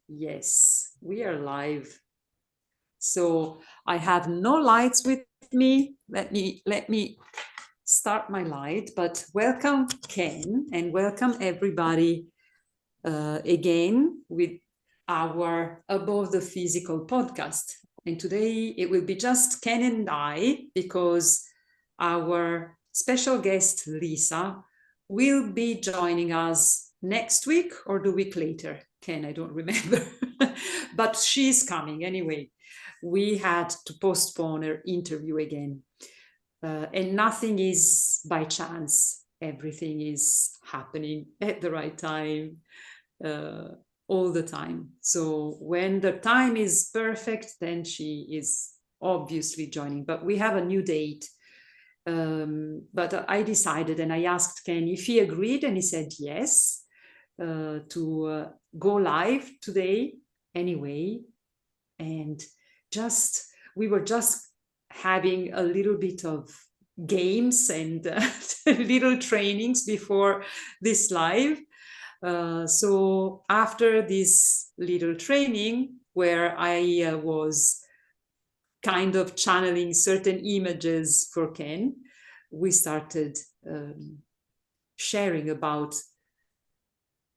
Yes, we are live. So I have no lights with me. Let me start my light. But welcome, Ken, and welcome everybody again with our Above the Physical podcast. And today it will be just Ken and I because our special guest Lisa will be joining us next week or the week later. Ken, I don't remember, but she's coming anyway. We had to postpone her interview again. And nothing is by chance. Everything is happening at the right time, uh, all the time. So when the time is perfect, then she is obviously joining. But we have a new date. But I decided and I asked Ken if he agreed, and he said yes to go live today anyway. And just we were just having a little bit of games and little trainings before this live. So after this little training where I was kind of channeling certain images for Ken, we started sharing about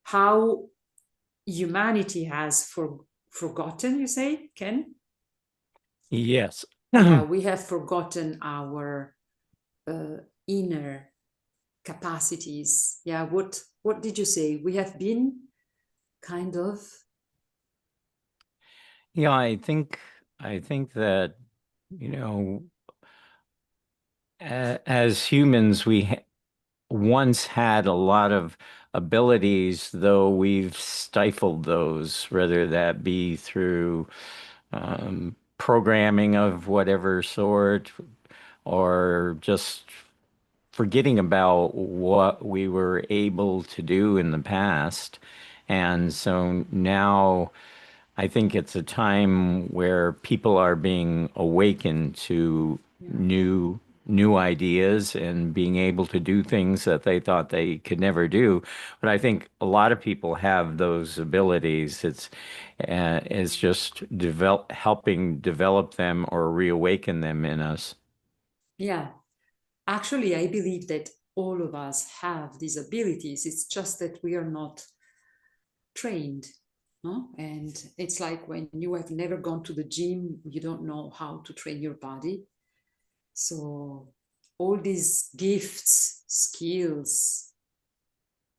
how humanity has forgotten, you say, Ken? Yes. Yeah, we have forgotten our uh, inner capacities. Yeah, what did you say? We have been kind of. Yeah, I think that, you know, as humans, once had a lot of abilities, though we've stifled those, whether that be through programming of whatever sort, or just forgetting about what we were able to do in the past. And so now I think it's a time where people are being awakened to Yeah. new ideas and being able to do things that they thought they could never do. But I think a lot of people have those abilities. It's just helping develop them or reawaken them in us. Yeah, actually, I believe that all of us have these abilities. It's just that we are not trained. No? And it's like when you have never gone to the gym, you don't know how to train your body. So, all these gifts, skills,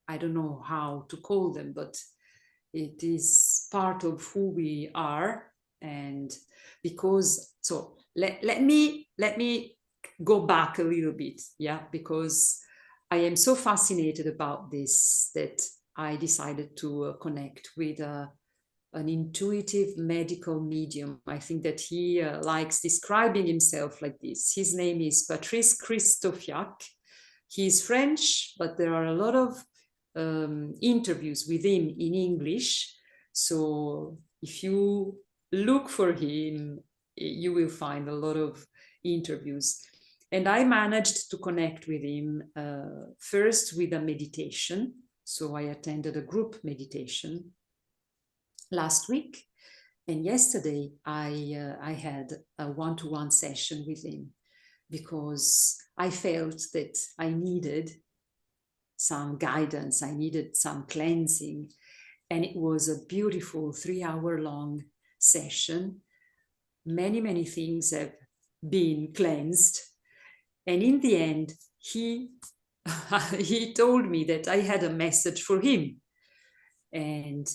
I don't know how to call them, but it is part of who we are. And because, so let me go back a little bit, yeah, because I am so fascinated about this that I decided to connect with an intuitive medical medium. I think that he likes describing himself like this. His name is Patrice Christofiak. He's French, but there are a lot of interviews with him in English. So if you look for him, you will find a lot of interviews. And I managed to connect with him first with a meditation. So I attended a group meditation last week. And yesterday, I had a one-to-one session with him because I felt that I needed some guidance, I needed some cleansing. And it was a beautiful 3 hour long session. Many, many things have been cleansed. And in the end, he he told me that I had a message for him. And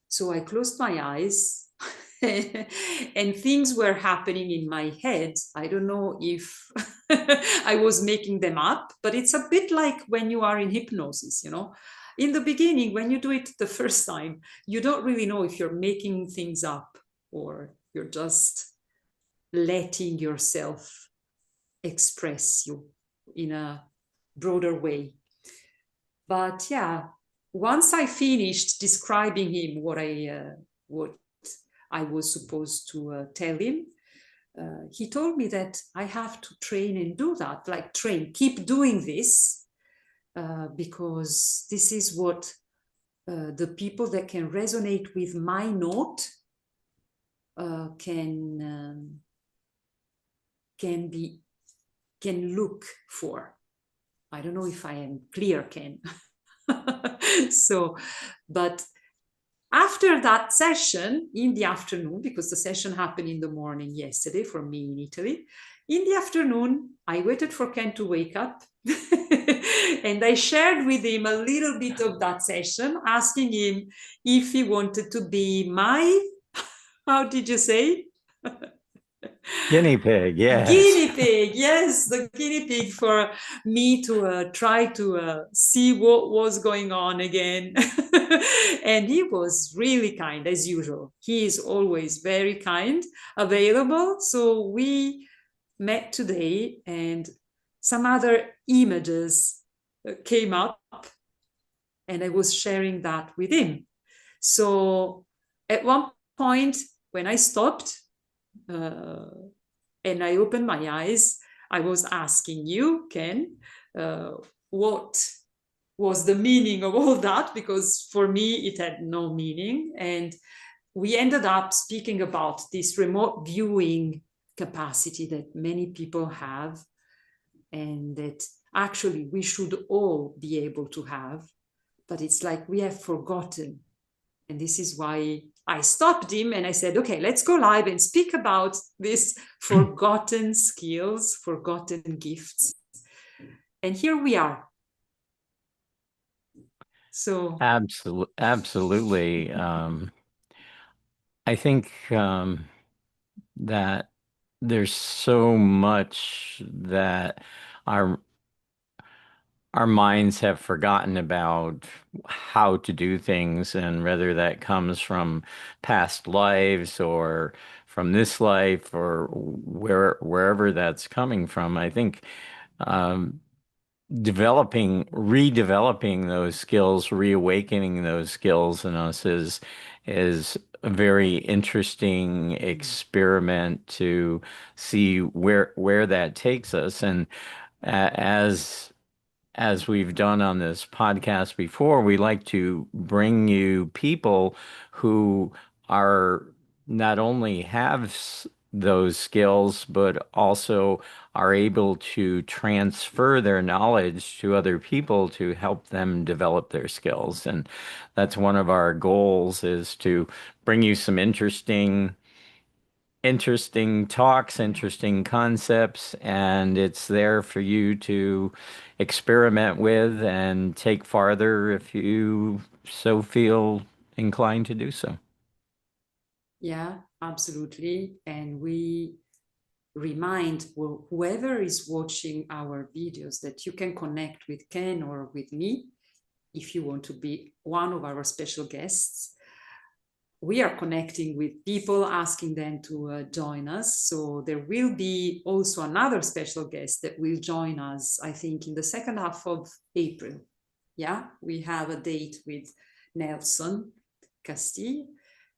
so I closed my eyes and things were happening in my head. I don't know if I was making them up, but it's a bit like when you are in hypnosis, you know. In the beginning, when you do it the first time, you don't really know if you're making things up or you're just letting yourself express you in a broader way. But yeah, once I finished describing him what I was supposed to tell him, he told me that I have to train and do that, like train, keep doing this, because this is what the people that can resonate with my note can look for. I don't know if I am clear, Ken. So, but after that session in the afternoon, because the session happened in the morning yesterday for me in Italy, in the afternoon, I waited for Ken to wake up and I shared with him a little bit of that session, asking him if he wanted to be my, how did you say? Guinea pig, yes. Guinea pig, yes, the guinea pig for me to try to see what was going on again. And he was really kind as usual. He is always very kind, available. So we met today and some other images came up and I was sharing that with him. So at one point, when I stopped, and I opened my eyes, I was asking you, Ken, what was the meaning of all that? Because for me, it had no meaning. And we ended up speaking about this remote viewing capacity that many people have, and that actually we should all be able to have. But it's like we have forgotten. And this is why I stopped him and I said, okay, let's go live and speak about these forgotten skills, forgotten gifts. And here we are. So Absolutely. I think that there's so much that our our minds have forgotten about how to do things, and whether that comes from past lives or from this life or wherever that's coming from. I think um, redeveloping those skills, reawakening those skills in us is a very interesting experiment to see where that takes us. And as we've done on this podcast before, we like to bring you people who are not only have those skills, but also are able to transfer their knowledge to other people to help them develop their skills. And that's one of our goals, is to bring you some interesting talks, interesting concepts, and it's there for you to experiment with and take farther if you so feel inclined to do so. yeah, absolutely. And we remind whoever is watching our videos that you can connect with Ken or with me if you want to be one of our special guests. We are connecting with people, asking them to join us. So there will be also another special guest that will join us, I think, in the second half of April. Yeah, we have a date with Nelson Castille,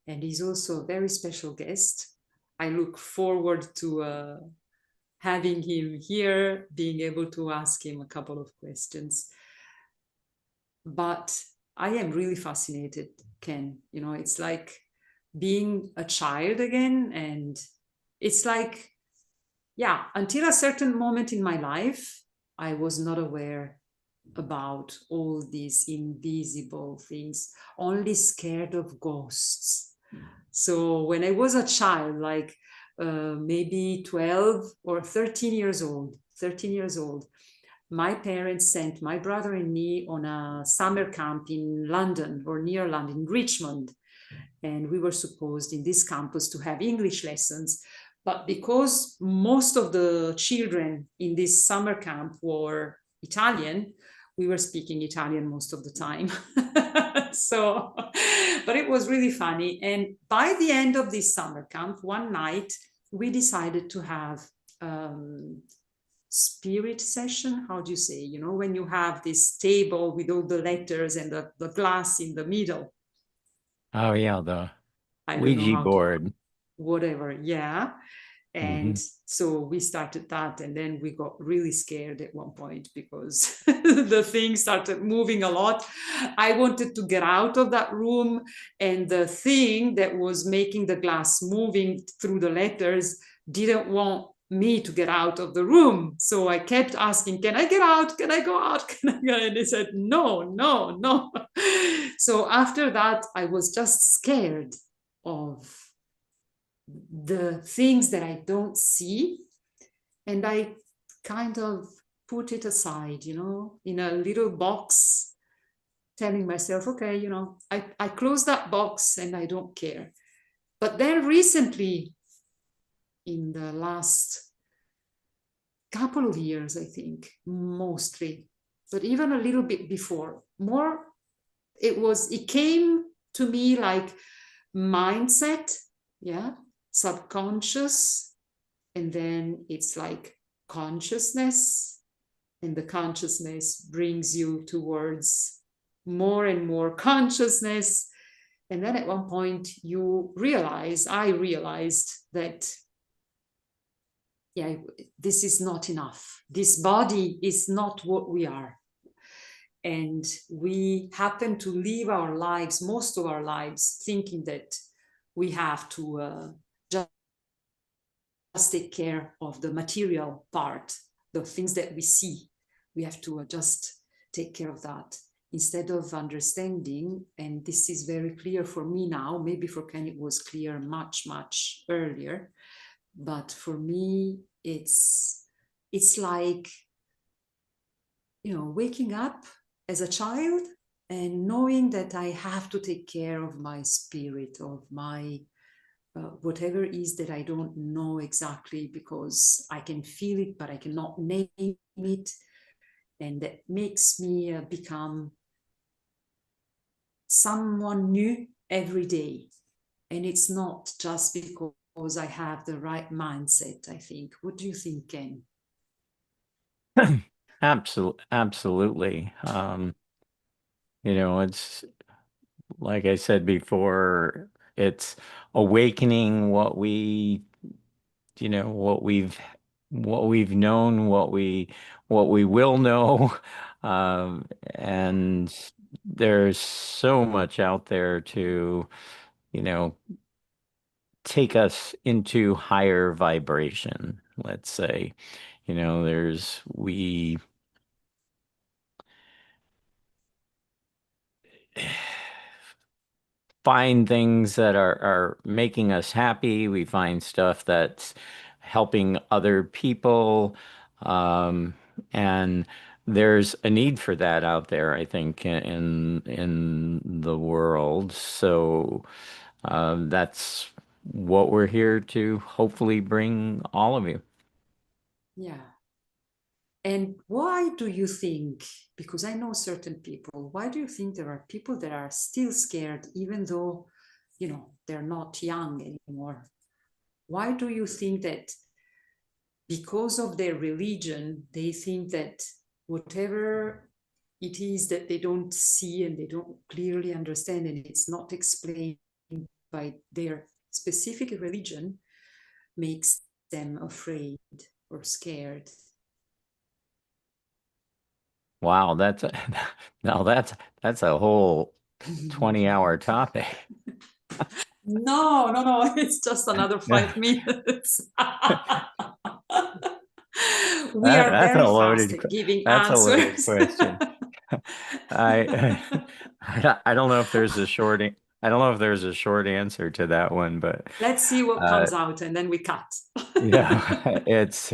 and he's also a very special guest. I look forward to having him here, being able to ask him a couple of questions. But I am really fascinated, Ken. You know, it's like being a child again. And it's like, yeah, until a certain moment in my life, I was not aware about all these invisible things, only scared of ghosts. So when I was a child, like maybe 12 or 13 years old, my parents sent my brother and me on a summer camp in London, or near London, Richmond. And we were supposed in this campus to have English lessons. But because most of the children in this summer camp were Italian, we were speaking Italian most of the time. So, but it was really funny. And by the end of this summer camp, one night, we decided to have spirit session. How do you say, you know, when you have this table with all the letters and the glass in the middle. Oh yeah, the I don't know Ouija how to, board. whatever. Yeah. And Hmm. so we started that, and then we got really scared at one point because the thing started moving a lot. I wanted to get out of that room, and the thing that was making the glass moving through the letters didn't want me to get out of the room. So I kept asking, can I get out? Can I go out? Can I go? And they said, no, no, no. So after that, I was just scared of the things that I don't see. And I kind of put it aside, in a little box, telling myself, okay, I close that box and I don't care. But then recently, in the last couple of years, I think, mostly, but even a little bit before, more, it came to me like mindset, yeah, subconscious, and then it's like consciousness, and the consciousness brings you towards more and more consciousness. And then at one point I realized that, yeah, this is not enough. This body is not what we are. And we happen to live our lives, most of our lives, thinking that we have to just take care of the material part, the things that we see. We have to just take care of that instead of understanding. And this is very clear for me now. Maybe for Ken, it was clear much, much earlier. But for me, it's like, waking up as a child and knowing that I have to take care of my spirit, of my whatever is that I don't know exactly, because I can feel it, but I cannot name it. And that makes me become someone new every day. And it's not just because I have the right mindset, I think. What do you think, Ken? Absolutely. It's like I said before, it's awakening what we've known, what we will know. And there's so much out there to, you know, take us into higher vibration, let's say. There's we find things that are making us happy. We find stuff that's helping other people. Um, and there's a need for that out there, I think, in the world. So that's what we're here to hopefully bring all of you. Yeah. And why do you think, because I know certain people, why do you think there are people that are still scared, even though, they're not young anymore? Why do you think that because of their religion, they think that whatever it is that they don't see and they don't clearly understand, and it's not explained by their specific religion, makes them afraid or scared? Wow, now that's a whole 20-hour topic. No, no, no, it's just another 5 minutes. We That, are that's a very fast loaded at giving that's a loaded answers. question. I I don't know if there's I don't know if there's a short answer to that one, but Let's see what uh comes out and then we cut. it's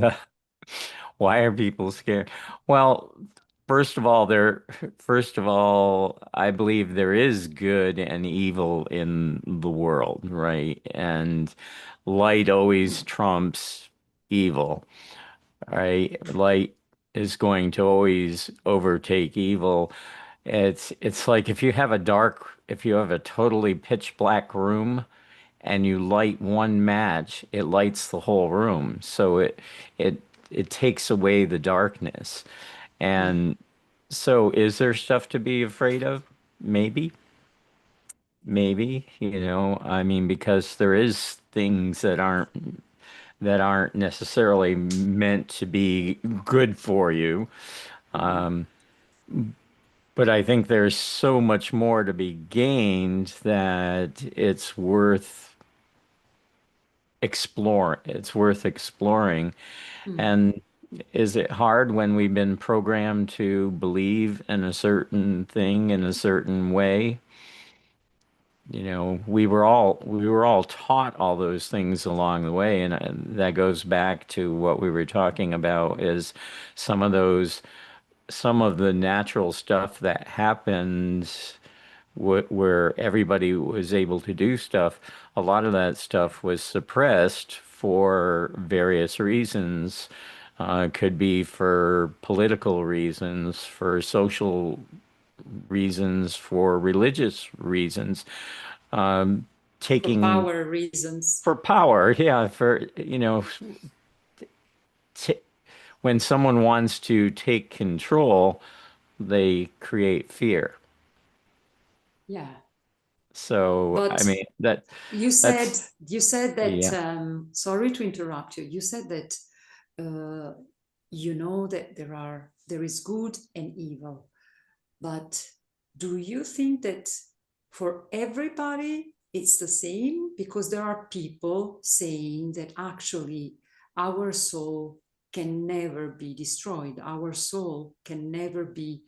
why are people scared? Well, first of all, I believe there is good and evil in the world, right? And light always trumps evil. Right? Light is going to always overtake evil. It's like if you have a totally pitch black room and you light one match, it lights the whole room. So it it takes away the darkness. Yeah, And so is there stuff to be afraid of? Maybe. Maybe, I mean, because there is things that aren't that aren't necessarily meant to be good for you. Mhm. But I think there's so much more to be gained that it's worth explore. It's worth exploring. Mm. And is it hard when we've been programmed to believe in a certain thing in a certain way? You know, we were all taught all those things along the way, and that goes back to what we were talking about is some of those some of the natural stuff that happens where everybody was able to do stuff. A lot of that stuff was suppressed for various reasons. Could be for political reasons, for social reasons, for religious reasons. For Taking power reasons. for power, yeah, for t when someone wants to take control, they create fear. Yeah. So, I But mean, you said that's you said that yeah. sorry to interrupt you. You said that you know that there is good and evil. But do you think that for everybody it's the same? Because there are people saying that actually our soul can never be destroyed, our soul can never be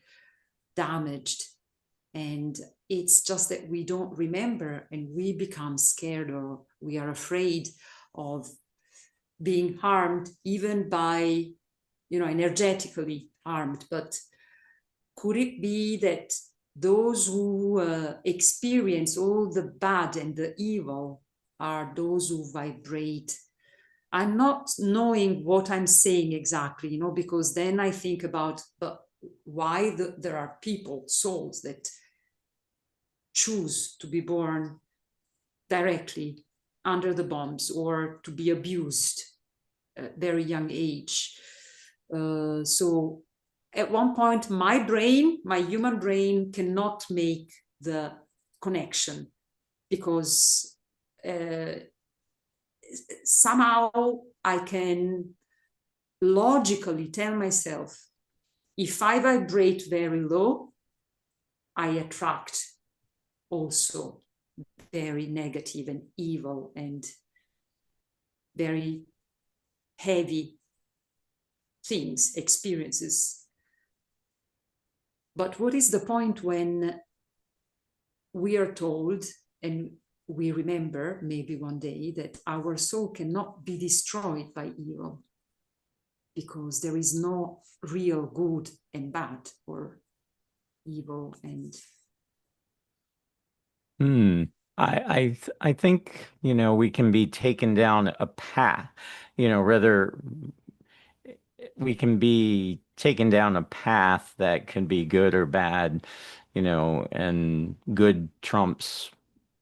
damaged. And it's just that we don't remember and we become scared or we are afraid of being harmed, even by, energetically harmed. But could it be that those who experience all the bad and the evil are those who vibrate? I'm not knowing what I'm saying exactly, because then I think about why there are people, souls that choose to be born directly under the bombs or to be abused at very young age. So at one point, my human brain cannot make the connection because somehow I can logically tell myself if I vibrate very low, I attract also very negative and evil and very heavy things, experiences. But what is the point when we are told and we remember maybe one day that our soul cannot be destroyed by evil because there is no real good and bad or evil and Hmm. I think, we can be taken down a path, rather we can be taken down a path that can be good or bad, and good trumps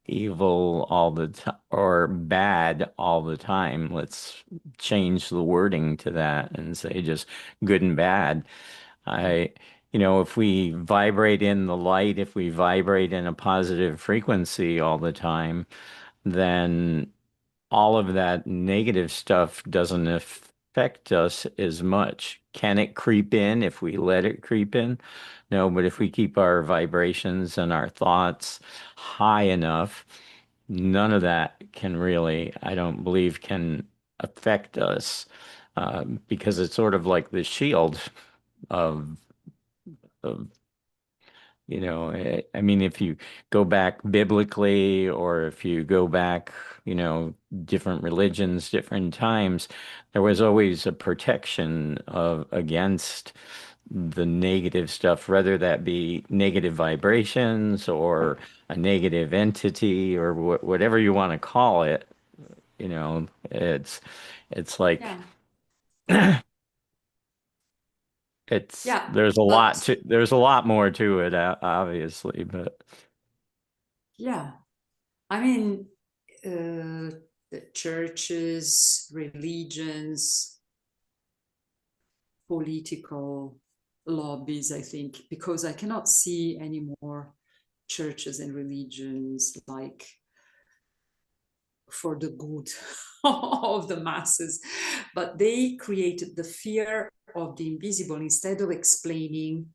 evil all the time or bad all the time. Let's change the wording to that and say just good and bad. I, if we vibrate in the light, if we vibrate in a positive frequency all the time, then all of that negative stuff doesn't affect us as much. Can it creep in if we let it creep in? No, but if we keep our vibrations and our thoughts high enough, none of that can really, I don't believe, can affect us because it's sort of like the shield of of I mean, if you go back biblically or if you go back, different religions, different times, there was always a protection of against the negative stuff, whether that be negative vibrations or a negative entity or whatever you want to call it. It's like yeah, it's yeah. But there's a lot more to it, obviously, but. yeah, I mean, the churches, religions, political lobbies, I think, because I cannot see anymore churches and religions like for the good of the masses, but they created the fear of the invisible instead of explaining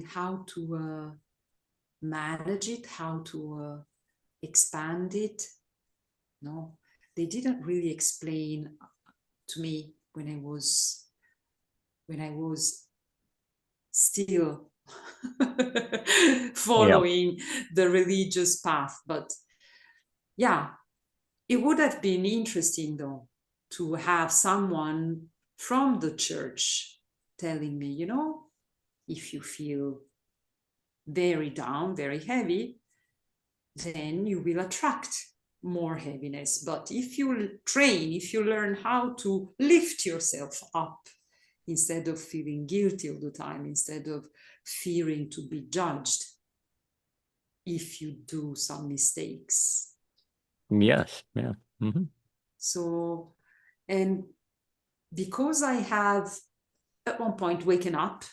how to manage it, how to expand it. No, they didn't really explain to me when I was still following the religious path. But yeah, it would have been interesting though to have someone from the church telling me, you know, if you feel very down, very heavy, then you will attract more heaviness. But if you train, if you learn how to lift yourself up instead of feeling guilty all the time, instead of fearing to be judged if you do some mistakes. Yes. Yeah. Mm-hmm. So, and because I have at one point waken up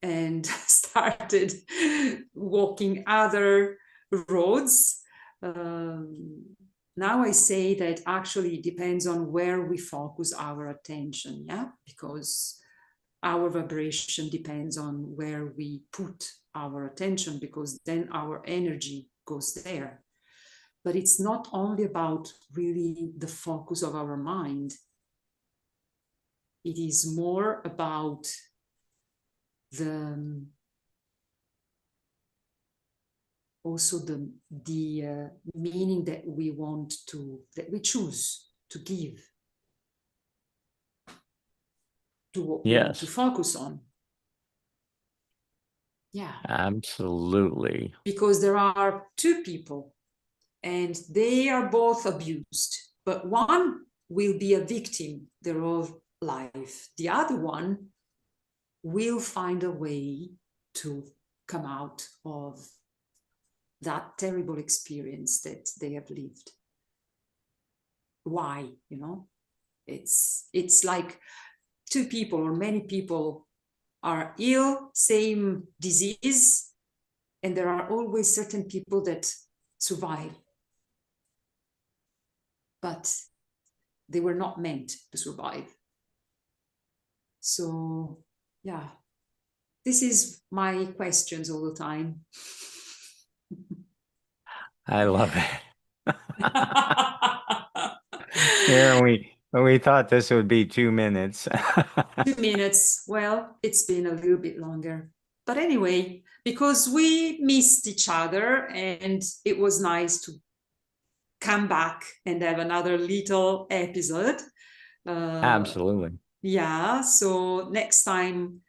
and started walking other roads, now I say that actually it depends on where we focus our attention, yeah, because our vibration depends on where we put our attention, because then our energy goes there. But it's not only about really the focus of our mind. It is more about the also the meaning that we choose to give to what we want to Yes. focus on. Yeah. Absolutely. Because there are two people and they are both abused, but one will be a victim their whole life. The other one will find a way to come out of that terrible experience that they have lived. Why? You know, it's like two people or many people are ill, same disease, and there are always certain people that survive, but they were not meant to survive. So yeah, this is my questions all the time. I love it. Here we thought this would be 2 minutes. 2 minutes. Well, it's been a little bit longer. But anyway, because we missed each other and it was nice to come back and have another little episode. Absolutely. Yeah, so next time,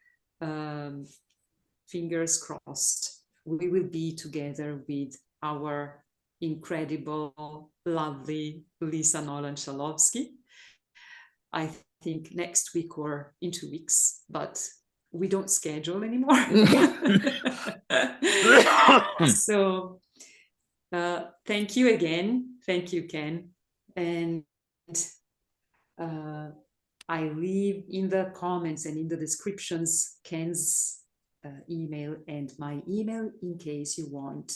fingers crossed, we will be together with our incredible, lovely Lisa Nolan-Chalowski. I think next week or in 2 weeks, but we don't schedule anymore. So thank you again. Thank you, Ken. And I leave in the comments and in the descriptions Ken's email and my email in case you want